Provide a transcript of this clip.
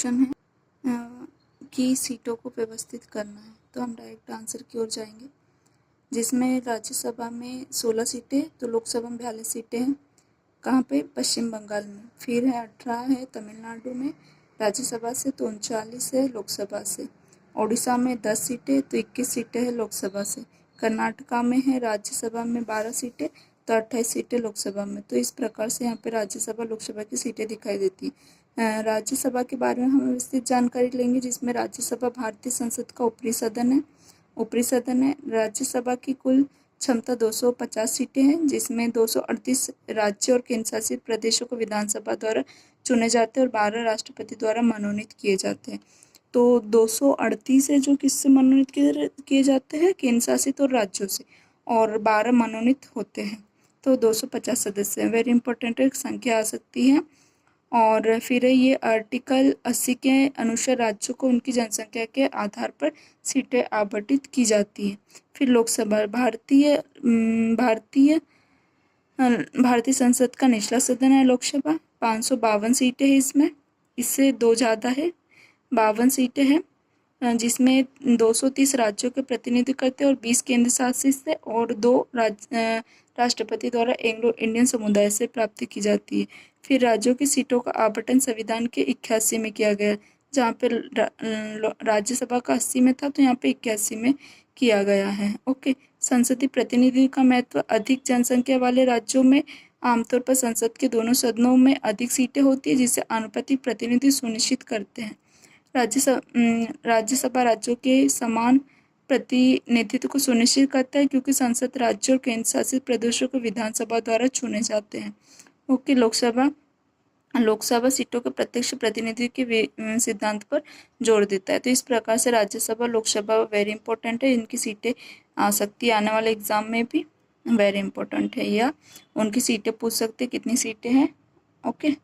Question है कि सीटों को व्यवस्थित करना है, तो हम डायरेक्ट आंसर की ओर जाएंगे। जिसमें राज्यसभा में 16 सीटें, तो लोकसभा में 42 सीटें हैं। कहाँ पे? पश्चिम बंगाल में। फिर है 18 है तमिलनाडु में राज्यसभा से, तो 39 है लोकसभा से। उड़ीसा में 10 सीटें, तो 21 सीटें हैं लोकसभा से। कर्नाटका में है राज्यसभा में 12 सीटें, तो 28 सीटें लोकसभा में। तो इस प्रकार से यहाँ पे राज्यसभा लोकसभा की सीटें दिखाई देती हैं। राज्यसभा के बारे में हम विस्तृत जानकारी लेंगे, जिसमें राज्यसभा भारतीय संसद का ऊपरी सदन है। राज्यसभा की कुल क्षमता 250 सीटें हैं, जिसमें 238 राज्य और केंद्र शासित प्रदेशों को विधानसभा द्वारा चुने जाते हैं और 12 राष्ट्रपति द्वारा मनोनीत किए जाते हैं। तो 238 है जो किससे मनोनीत किए जाते हैं? केंद्र शासित और राज्यों से, और 12 मनोनीत होते हैं। तो 250 सदस्य हैं। वेरी इंपॉर्टेंट एक संख्या आ सकती है। और फिर ये आर्टिकल 80 के अनुसार राज्यों को उनकी जनसंख्या के आधार पर सीटें आवंटित की जाती हैं। फिर लोकसभा भारतीय संसद का निचला सदन है लोकसभा। 552 सीटें हैं इसमें, इससे 2 ज़्यादा है, 52 सीटें हैं, जिसमें 230 राज्यों के प्रतिनिधित्व करते हैं और 20 केंद्र शासित से और 2 राष्ट्रपति द्वारा एंग्लो इंडियन समुदाय से प्राप्त की जाती है। फिर राज्यों की सीटों का आवंटन संविधान के 81 में किया गया, जहाँ पे राज्यसभा का 80 में था, तो यहाँ पे 81 में किया गया है। ओके। संसदीय प्रतिनिधि का महत्व। अधिक जनसंख्या वाले राज्यों में आमतौर पर संसद के दोनों सदनों में अधिक सीटें होती है, जिससे आनुपातिक प्रतिनिधि सुनिश्चित करते हैं। राज्यसभा राज्यों के समान प्रतिनिधित्व को सुनिश्चित करता है, क्योंकि संसद राज्यों और केंद्र शासित प्रदेशों को विधानसभा द्वारा चुने जाते हैं। ओके। लोकसभा सीटों के प्रत्यक्ष प्रतिनिधित्व के सिद्धांत पर जोर देता है। तो इस प्रकार से राज्यसभा लोकसभा वेरी इंपॉर्टेंट है। इनकी सीटें आ सकती है आने वाले एग्जाम में भी, वेरी इंपॉर्टेंट है, या उनकी सीटें पूछ सकते कितनी सीटें हैं। ओके।